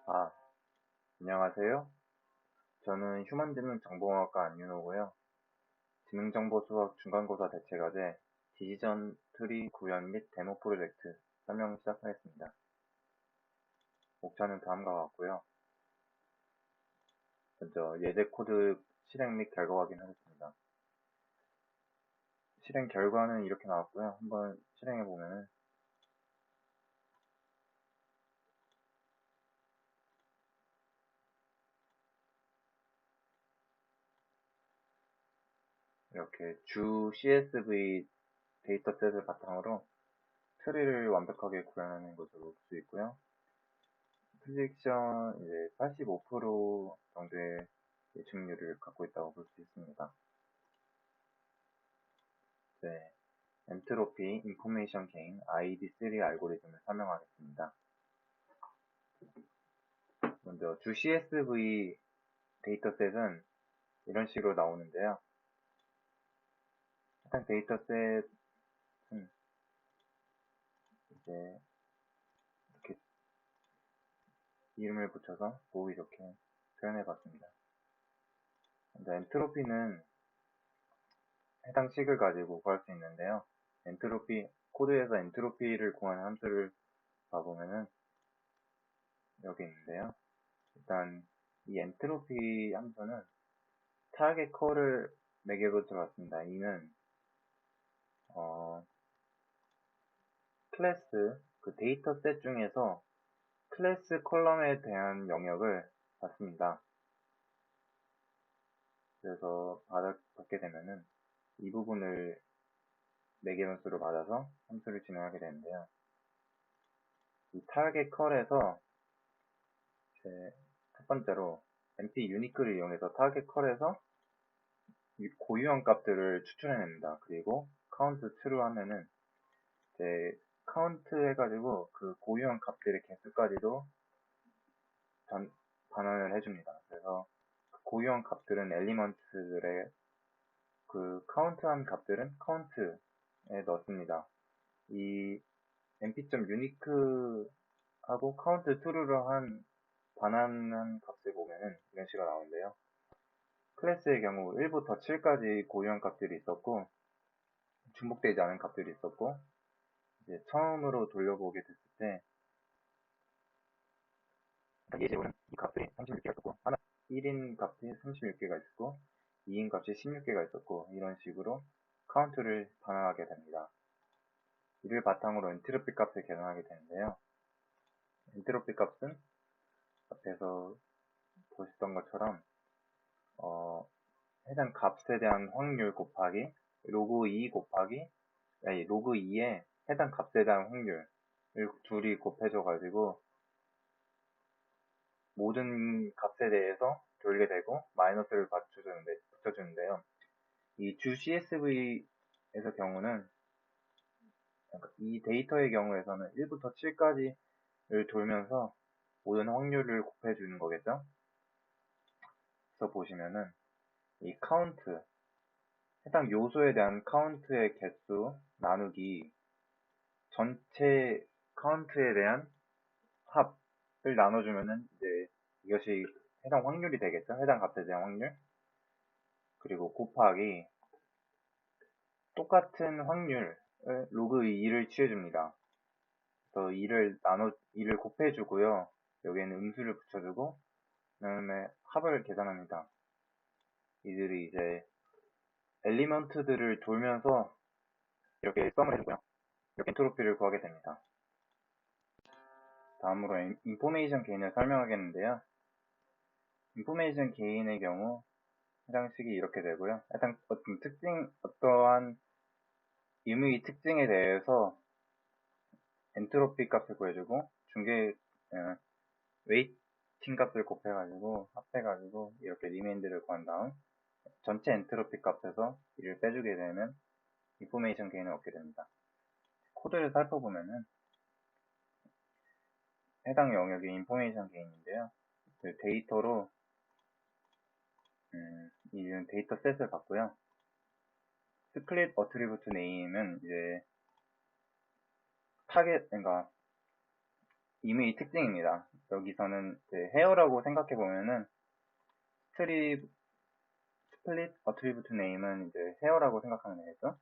아, 안녕하세요. 저는 휴먼지능정보공학과 안윤호고요. 지능정보 수학 중간고사 대체과제 디시전 트리 구현 및 데모 프로젝트 설명 시작하겠습니다. 목차는 다음과 같고요. 먼저 예제 코드 실행 및 결과 확인하겠습니다. 실행 결과는 이렇게 나왔고요. 한번 실행해 보면은 이렇게 주 CSV 데이터셋을 바탕으로 트리를 완벽하게 구현하는 것으로 볼 수 있고요. 프리딕션 이제 85% 정도의 예측률을 갖고 있다고 볼 수 있습니다. 네, 엔트로피 인포메이션 게인 ID3 알고리즘을 설명하겠습니다. 먼저 주 CSV 데이터셋은 이런 식으로 나오는데요. 해당 데이터셋은 이제 이렇게 이름을 붙여서 이렇게 표현해봤습니다. 먼저 엔트로피는 해당 식을 가지고 구할 수 있는데요. 엔트로피 코드에서 엔트로피를 구하는 함수를 봐보면은 여기 있는데요. 일단 이 엔트로피 함수는 타겟 콜을 매개로 들어왔습니다. 이는 클래스 그 데이터셋 중에서 클래스 컬럼에 대한 영역을 받습니다. 그래서 받게 되면은 이 부분을 매개 변수로 받아서 함수를 진행하게 되는데요. 이 타겟 컬에서 첫 번째로 np 유니크를 이용해서 타겟 컬에서 고유형 값들을 추출해냅니다. 그리고 카운트 true 하면은 이제 카운트 해가지고 그 고유형 값들의 개수까지도 반환을 해줍니다. 그래서 그 고유형 값들은 엘리먼트들의 그 카운트한 값들은 카운트에 넣습니다. 이 np.unique하고 count true로 한 반환한 값을 보면은 이런 식으로 나오는데요. 클래스의 경우 1부터 7까지 고유형 값들이 있었고 중복되지 않은 값들이 있었고 이제 처음으로 돌려보게 됐을 때 예제로는 이 값들이 36개가 있었고 1인 값이 36개가 있었고 2인 값이 16개가 있었고 이런 식으로 카운트를 반환하게 됩니다. 이를 바탕으로 엔트로피 값을 계산하게 되는데요. 엔트로피 값은 앞에서 보셨던 것처럼 해당 값에 대한 확률 곱하기 로그 2 곱하기 로그 2에 해당 값에 대한 확률을 둘이 곱해줘가지고 모든 값에 대해서 돌게 되고 마이너스를 붙여주는데요. 이 주 CSV에서 경우는 이 데이터의 경우에서는 1부터 7까지를 돌면서 모든 확률을 곱해주는 거겠죠. 그래서 보시면은 이 카운트 해당 요소에 대한 카운트의 개수 나누기 전체 카운트에 대한 합을 나눠주면은 이제 이것이 해당 확률이 되겠죠. 해당 값에 대한 확률. 그리고 곱하기 똑같은 확률을 로그 2를 취해줍니다. 그래서 2를 곱해주고요. 여기에는 음수를 붙여주고 그 다음에 합을 계산합니다. 이들이 이제 엘리먼트들을 돌면서 이렇게 썸을 해주고요. 이렇게 엔트로피를 구하게 됩니다. 다음으로 인포메이션 게인을 설명하겠는데요. 인포메이션 게인의 경우 해당 식이 이렇게 되고요. 해당 어떠한 임의 특징에 대해서 엔트로피 값을 구해주고 웨이팅 값을 곱해가지고 합해가지고 이렇게 리메인드를 구한 다음 전체 엔트로피 값에서 이를 빼주게 되면 인포메이션 게인을 얻게 됩니다. 코드를 살펴보면은 해당 영역이 인포메이션 게인인데요. 그 데이터로 이런 데이터 셋을 받고요. 스플릿 어트리뷰트 네임은 이제 그러니까 이메일 특징입니다. 여기서는 이제 헤어라고 생각해 보면은 스플릿 어트리뷰트 네임은 이제 헤어라고 생각하면 되겠죠?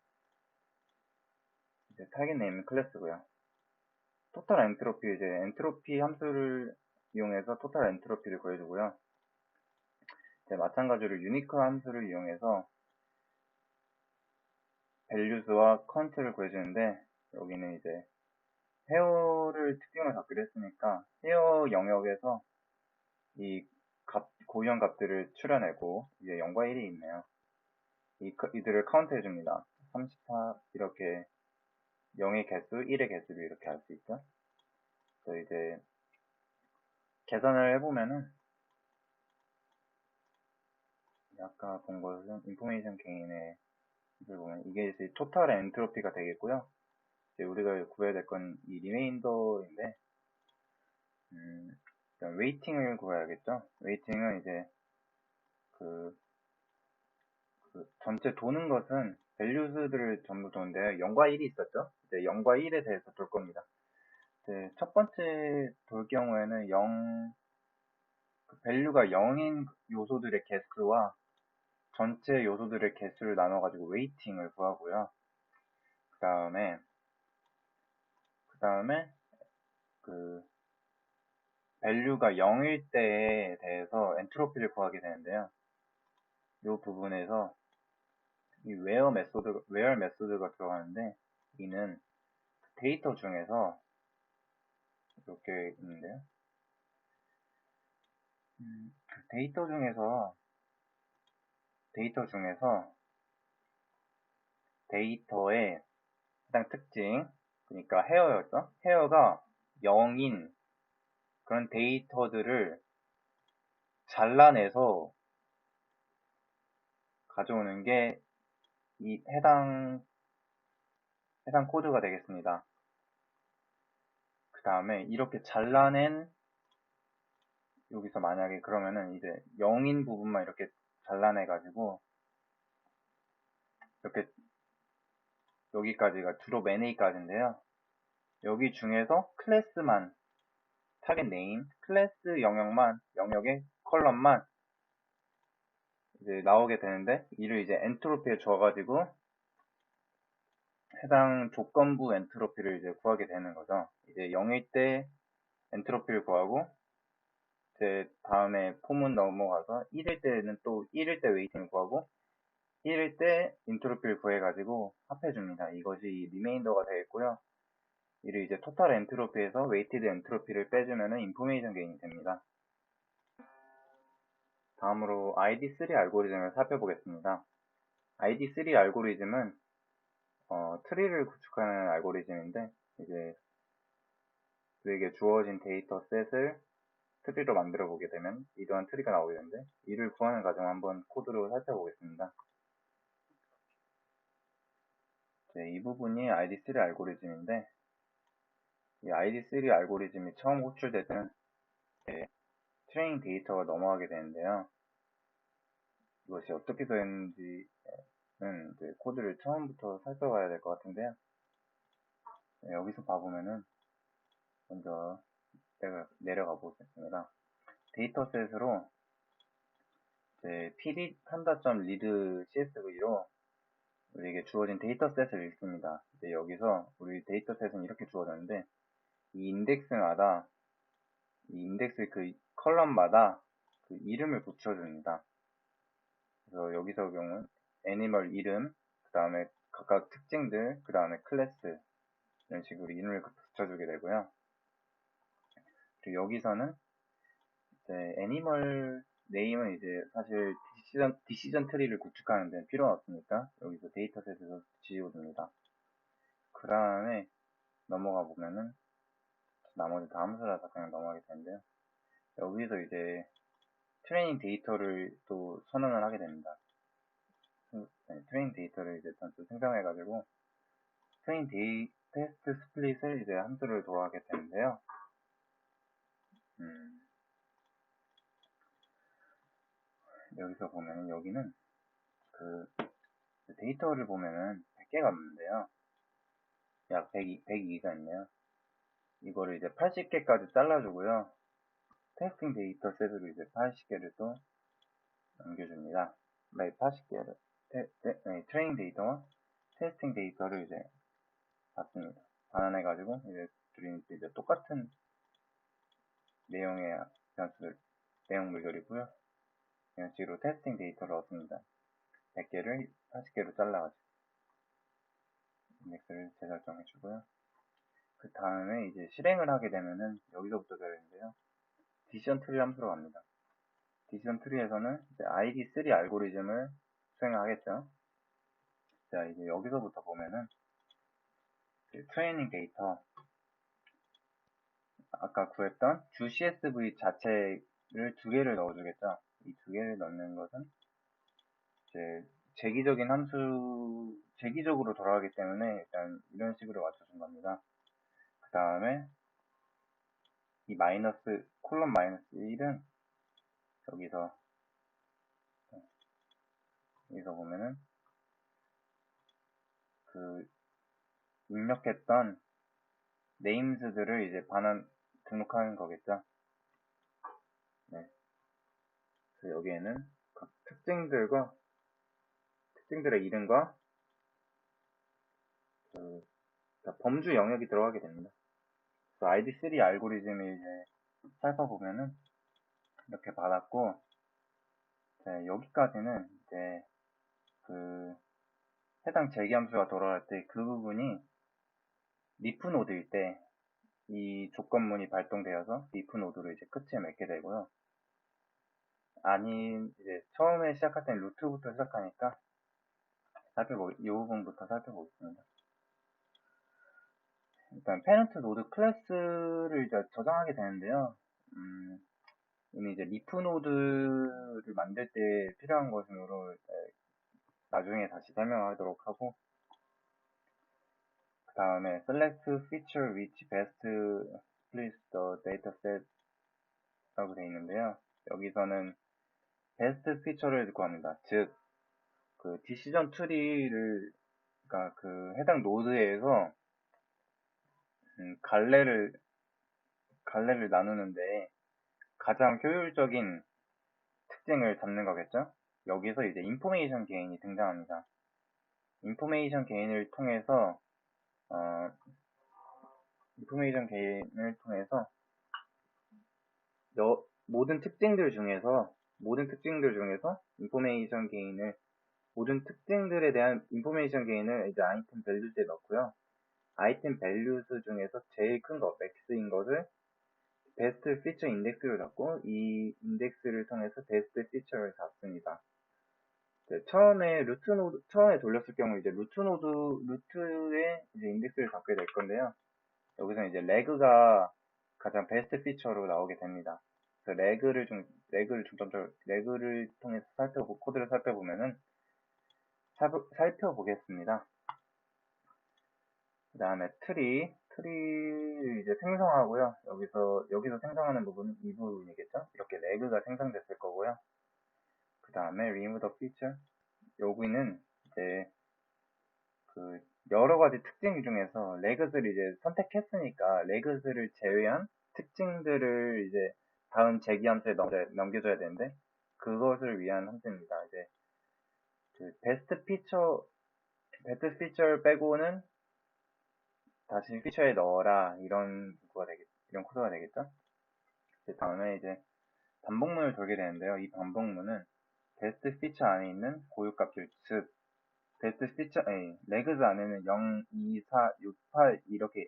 이제 타겟 네임은 클래스고요. 토탈 엔트로피 이제 엔트로피 함수를 이용해서 토탈 엔트로피를 구해주고요. 이제 마찬가지로 유니크 함수를 이용해서 밸류스와 컨트를 구해주는데 여기는 이제 헤어를 특징을 갖기로 했으니까 헤어 영역에서 이 고유한 값들을 추려내고 이제 0과 1이 있네요. 이들을 카운트 해줍니다. 34 이렇게 0의 개수, 1의 개수를 이렇게 알 수 있죠. 그래서 이제 계산을 해보면은 아까 본 것은 인포메이션 게인의 이걸 보면 이게 이제 토탈 엔트로피가 되겠고요. 이제 우리가 구해야 될 건 이 리메인더인데 일단 웨이팅을 구해야겠죠. 웨이팅은 이제 그 전체 도는 것은 밸류스들을 전부 도는데요. 0과 1이 있었죠. 이제 0과 1에 대해서 돌 겁니다. 이제 첫 번째 돌 경우에는 0, 밸류가 0인 요소들의 개수와 전체 요소들의 개수를 나눠가지고 웨이팅을 구하고요. 그 다음에 그 밸류가 0일 때에 대해서 엔트로피를 구하게 되는데요. 이 부분에서 이 where 메소드가 들어가는데 이는 데이터 중에서 이렇게 있는데요. 그 데이터 중에서 데이터의 해당 특징, 그러니까 헤어였죠? 헤어가 0인 그런 데이터들을 잘라내서 가져오는 게 이 해당 코드가 되겠습니다. 그 다음에 이렇게 잘라낸 여기서 만약에 그러면은 이제 0인 부분만 이렇게 잘라내 가지고 이렇게 여기까지가 주로 맨A까지인데요. 여기 중에서 클래스만 타겟 네임 클래스 영역의 컬럼만 이제 나오게 되는데 이를 이제 엔트로피에 줘가지고 해당 조건부 엔트로피를 이제 구하게 되는 거죠. 이제 0일 때 엔트로피를 구하고 이제 다음에 폼은 넘어가서 1일 때는 또 1일 때 웨이팅을 구하고 1일 때 엔트로피를 구해가지고 합해줍니다. 이것이 리메인더가 되겠고요. 이를 이제 토탈 엔트로피에서 웨이티드 엔트로피를 빼주면은 인포메이션 게인이 됩니다. 다음으로 ID3 알고리즘을 살펴보겠습니다. ID3 알고리즘은 트리를 구축하는 알고리즘인데 이제 우리에게 주어진 데이터 셋을 트리로 만들어 보게 되면 이러한 트리가 나오게 되는데 이를 구하는 과정 한번 코드로 살펴보겠습니다. 이 부분이 ID3 알고리즘인데 이 ID3 알고리즘이 처음 호출될 때는 트레이닝 데이터가 넘어가게 되는데요. 이것이 어떻게 되는지는 이제 코드를 처음부터 살펴봐야 될 것 같은데요. 여기서 봐보면은 먼저 내려가 보겠습니다. 데이터셋으로 pd panda.read csv로 우리에게 주어진 데이터셋을 읽습니다. 이제 여기서 우리 데이터셋은 이렇게 주어졌는데 이 인덱스 그 컬럼마다 그 이름을 붙여줍니다. 그래서 여기서 경우는 애니멀 이름, 그 다음에 각각 특징들, 그 다음에 클래스 이런 식으로 이름을 붙여주게 되고요. 그리고 여기서는 이제 애니멀 네임은 이제 사실 디시전 트리를 구축하는 데는 필요는 없으니까 여기서 데이터셋에서 지워줍니다. 그 다음에 넘어가 보면은 나머지 다 함수라서 그냥 넘어가게 되는데요. 여기서 이제 트레이닝 데이터를 또 선언을 하게 됩니다. 트레이닝 데이터를 이제 또 생성해가지고 테스트 스플릿을 이제 함수를 도하게 되는데요. 여기서 보면은 여기는 그 데이터를 보면은 100개가 없는데요. 약 102가 있네요. 이거를 이제 80개까지 잘라주고요. 테스팅 데이터 셋으로 이제 80개를 또 넘겨줍니다. 네, 80개를 트레이닝 데이터와 테스팅 데이터를 이제 받습니다. 반환해가지고 이제 둘이 이제 똑같은 내용의 변수들, 내용 물결이고요. 이런 식으로 테스팅 데이터를 얻습니다. 100개를 80개로 잘라가지고 인덱스를 재설정해주고요. 그 다음에 이제 실행을 하게 되면은 여기서부터 되는데요. 디시전 트리 함수로 갑니다. 디시전 트리에서는 이제 ID3 알고리즘을 수행하겠죠. 자, 이제 여기서부터 보면은 트레이닝 데이터 아까 구했던 주CSV 자체를 두 개를 넣어주겠죠. 이 두 개를 넣는 것은 이제 재기적인 함수, 재기적으로 돌아가기 때문에 일단 이런 식으로 맞춰준 겁니다. 그 다음에 이 마이너스, 콜럼 마이너스 1은 여기서 보면은 그 입력했던 네임스들을 이제 등록하는 거겠죠. 네. 그래서 여기에는 각 특징들의 이름과 그 범주 영역이 들어가게 됩니다. 그래서 ID3 알고리즘을 이제 살펴보면은 이렇게 받았고, 네, 여기까지는 이제 그 해당 재기함수가 돌아갈 때 그 부분이 리프 노드일 때 이 조건문이 발동되어서 리프 노드로 이제 끝을 맺게 되고요. 아닌 이제 처음에 시작할 때는 루트부터 시작하니까 이 부분부터 살펴보겠습니다. 일단 페런트 노드 클래스를 이제 저장하게 되는데요. 이미 이제 리프 노드를 만들 때 필요한 것으로 나중에 다시 설명하도록 하고, 그 다음에 select feature which best splits the dataset 라고 되어 있는데요. 여기서는 best feature를 구합니다. 즉, 그 decision tree를, 그러니까 그 해당 노드에서 갈래를 나누는데 가장 효율적인 특징을 잡는 거겠죠? 여기서 이제 인포메이션 게인이 등장합니다. 인포메이션 게인을 통해서 모든 특징들 중에서 모든 특징들에 대한 인포메이션 게인을 이제 아이템 밸류스에 넣고요. 아이템 밸류스 중에서 제일 큰 거, 맥스인 것을 베스트 피처 인덱스로 잡고 이 인덱스를 통해서 베스트 피처를 잡습니다. 네, 처음에 돌렸을 경우 이제 루트에 이제 인덱스를 잡게 될 건데요. 여기서 이제 레그가 가장 베스트 피처로 나오게 됩니다. 그래서 레그를 통해서 코드를 살펴보겠습니다. 그 다음에 트리를 이제 생성하고요. 여기서 생성하는 부분은 이 부분이겠죠? 이렇게 레그가 생성됐을 거고요. 그 다음에 remove the feature. 여기는 이제 그 여러 가지 특징 중에서 레그스를 이제 선택했으니까 레그스를 제외한 특징들을 이제 다음 재기함수에 넘겨줘야 되는데 그것을 위한 함수입니다. 이제 그 베스트 피처 빼고는 다시 피처에 넣어라 이런 코드가 되겠죠. 그 다음에 이제 반복문을 돌게 되는데요. 이 반복문은 베스트 피처 안에 있는 고유값들, 즉 레그스 안에는 0, 2, 4, 6, 8 이렇게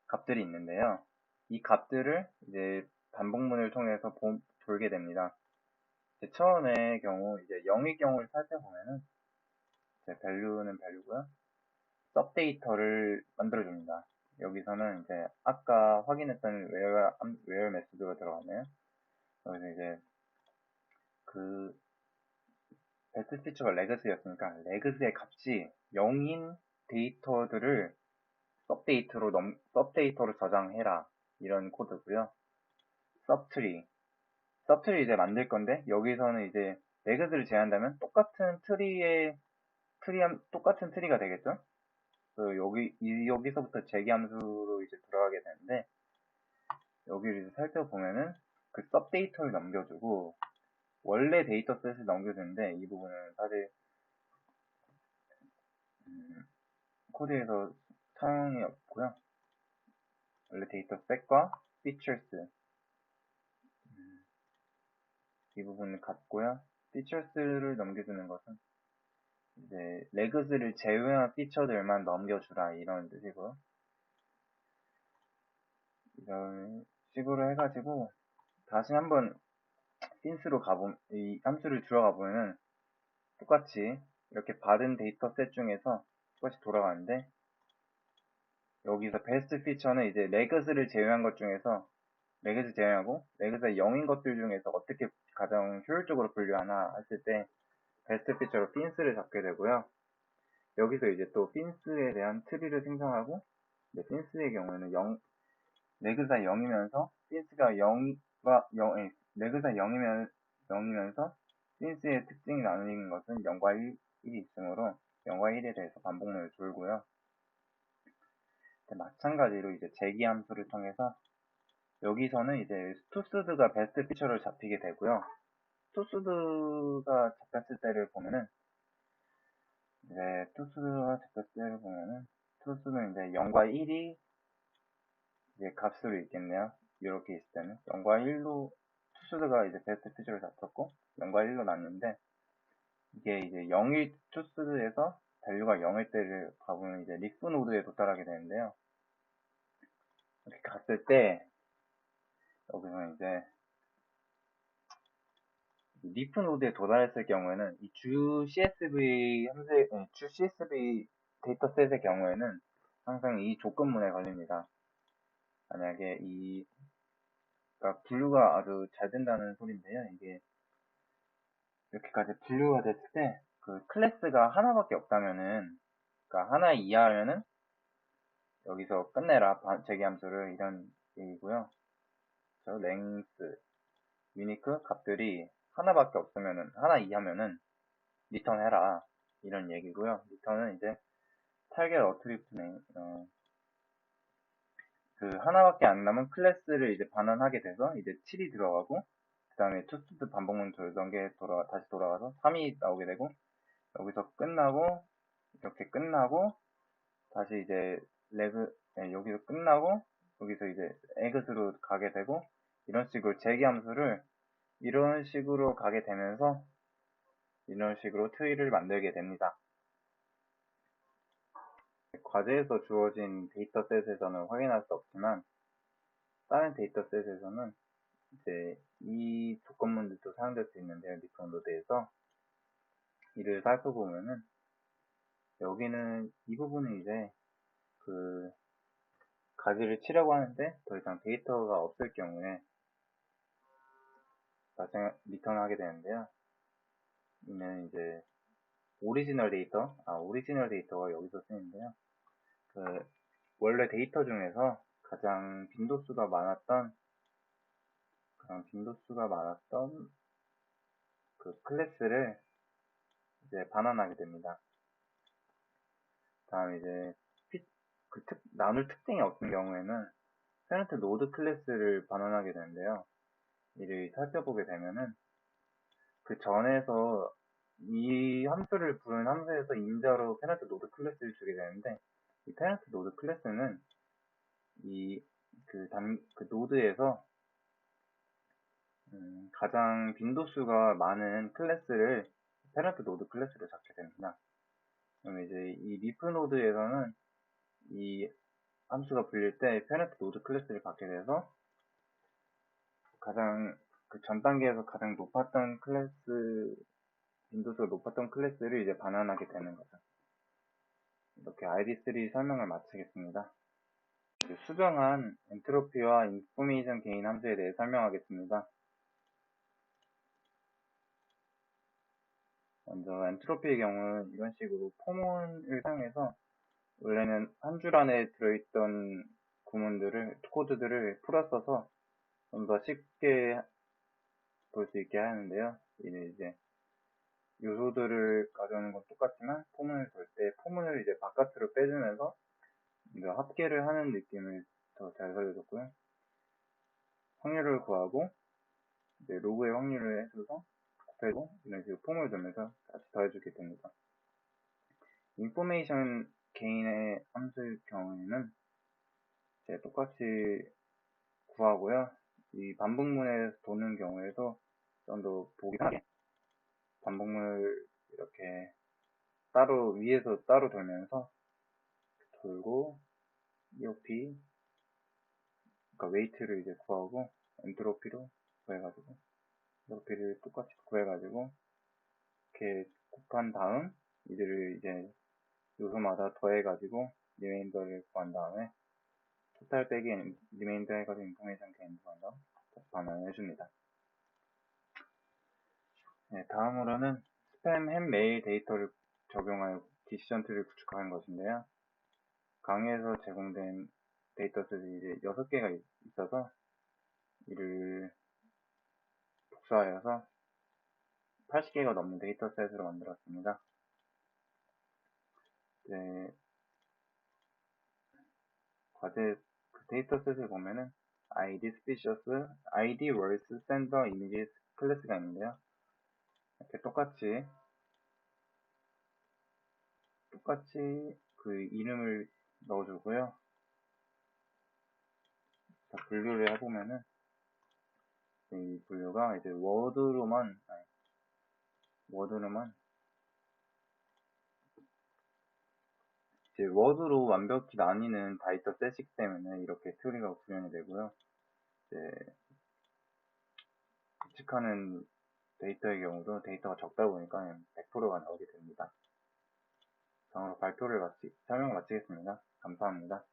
값들이 있는데요. 이 값들을 이제 반복문을 통해서 돌게 됩니다. 처음의 경우 이제 0의 경우를 살펴보면은 value는 value고요. 섭데이터를 만들어줍니다. 여기서는 이제 아까 확인했던 where 메소드가 들어갔네요. 여기서 이제 그 베스트 피처가 레거스였으니까 레거스의 값이 0인 데이터들을 서브데이터로 저장해라 이런 코드고요. 서브트리 이제 만들 건데 여기서는 이제 레거스를 제한다면 똑같은 트리가 되겠죠. 여기서부터 재기함수로 이제 들어가게 되는데 여기를 살펴보면은 그 섭 데이터를 넘겨주고 원래 데이터 셋을 넘겨주는데 이 부분은 사실 코드에서 사용이 없고요. 원래 데이터 셋과 features 이 부분을 갖고요. features를 넘겨주는 것은 이제 레그스를 제외한 피처들만 넘겨주라 이런 뜻이고요. 이런 식으로 해가지고 다시 한번 핀스로 이 함수를 들어가 보면은 똑같이 이렇게 받은 데이터 셋 중에서 똑같이 돌아가는데 여기서 베스트 피처는 이제 레그스를 제외한 것 중에서 레그스 제외하고 레그스가 0인 것들 중에서 어떻게 가장 효율적으로 분류하나 했을 때 베스트 피처로 핀스를 잡게 되고요. 여기서 이제 또 핀스에 대한 트리를 생성하고 핀스의 경우에는 0, 레그스가 0이면서 핀스가 0과 0, 레그스가 0이면서 핀스의 특징이 나누는 것은 0과 1이 있으므로 0과 1에 대해서 반복문을 줄고요. 마찬가지로 이제 제기 함수를 통해서 여기서는 이제 투스드가 베스트 피처를 잡히게 되고요. 투스드가 잡혔을 때를 보면은 이제 투스드가 잡혔을 때를 보면은 투스드는 이제 0과 1이 이제 값으로 있겠네요. 이렇게 있을 때는 0과 1로 투스드가 이제 베스트 피처를 잡혔고 0과 1로 났는데 이게 이제 0일 투스드에서 밸류가 0일 때를 가보면 이제 리프 노드에 도달하게 되는데요. 이렇게 갔을 때 여기서 이제 리프 노드에 도달했을 경우에는 이 주 CSV 주 CSV 데이터셋의 경우에는 항상 이 조건문에 걸립니다. 만약에 그러니까 분류가 아주 잘 된다는 소리인데요. 이게 이렇게까지 분류가 됐을 때 그 클래스가 하나밖에 없다면은 그러니까 하나 이하면은 여기서 끝내라 제기 함수를 이런 얘기고요. 저 length, 유니크 값들이 하나밖에 없으면은 하나 이하면은 리턴해라 이런 얘기고요. 리턴은 이제 target attribute name 그 하나밖에 안 남은 클래스를 이제 반환하게 돼서 이제 7이 들어가고 그 다음에 투스드 반복문 돌던 게 다시 돌아가서 3이 나오게 되고 여기서 끝나고 이렇게 끝나고 다시 이제 여기서 끝나고 여기서 이제 exit로 가게 되고 이런 식으로 제기 함수를 이런 식으로 가게 되면서 이런 식으로 트리를 만들게 됩니다. 과제에서 주어진 데이터셋에서는 확인할 수 없지만 다른 데이터셋에서는 이제 이 조건문들도 사용될 수 있는데요. 리턴 노드에서 이를 살펴보면은 여기는 이 부분은 이제 그 가지를 치려고 하는데 더 이상 데이터가 없을 경우에 리턴하게 되는데요. 이는 이제 오리지널 데이터가 여기서 쓰이는데요. 그 원래 데이터 중에서 가장 빈도수가 많았던 그 클래스를 이제 반환하게 됩니다. 다음 이제 나눌 특징이 없는 경우에는 페런트 노드 클래스를 반환하게 되는데요. 이를 살펴보게 되면은 그 전에서 이 함수를 부른 함수에서 인자로 페런트 노드 클래스를 주게 되는데 이 페런트 노드 클래스는 그 노드에서 가장 빈도수가 많은 클래스를 페런트 노드 클래스로 잡게 됩니다. 그럼 이제 이 리프 노드에서는 이 함수가 불릴 때 페런트 노드 클래스를 받게 돼서 가장 그 전 단계에서 가장 높았던 빈도수가 높았던 클래스를 이제 반환하게 되는 거죠. 이렇게 ID3 설명을 마치겠습니다. 수정한 엔트로피와 인포메이션 게인 함수에 대해 설명하겠습니다. 먼저 엔트로피의 경우는 이런 식으로 포문을 사용해서 원래는 한 줄 안에 들어있던 코드들을 풀었어서 좀 더 쉽게 볼 수 있게 하는데요. 이제 요소들을 가져오는 건 똑같지만 포문을 돌 때 포문을 이제 바깥으로 빼주면서 이제 합계를 하는 느낌을 더 잘 살려줬고요. 확률을 구하고 이제 로그의 확률을 해줘서 곱해고 이런 식으로 폼을 두면서 같이 더해주게 됩니다. 인포메이션 개인의 함수일 경우에는 이제 똑같이 구하고요. 이 반복문에서 도는 경우에도 좀 더 보기 편하게 반복문을 이렇게 따로 위에서 따로 돌면서 돌고 EOP 그러니까 웨이트를 이제 구하고 엔트로피로 구해가지고 엔트로피를 똑같이 구해가지고 이렇게 곱한 다음 이들을 이제 요소마다 더해가지고 리메인더를 구한 다음에 토탈 빼기 리메인더 해가지고 인포메이션 개인 구한 다음 다시 반환을 해줍니다. 네, 다음으로는 스팸 햄 메일 데이터를 적용하여 디시전 트리를 구축하는 것인데요. 강의에서 제공된 데이터셋이 이제 6개가 있어서 이를 복사하여서 80개가 넘는 데이터셋으로 만들었습니다. 네, 과제 그 데이터셋을 보면은 ID species, ID words, sender images 클래스가 있는데요. 이렇게 똑같이 그 이름을 넣어주고요. 자, 분류를 해보면은 이 분류가 이제 워드로만 이제 워드로 완벽히 나뉘는 데이터셋이기 때문에 이렇게 트리가 구현이 되고요. 이제 구축하는 데이터의 경우도 데이터가 적다 보니까 100%가 나오게 됩니다. 다음으로 설명을 마치겠습니다. 감사합니다.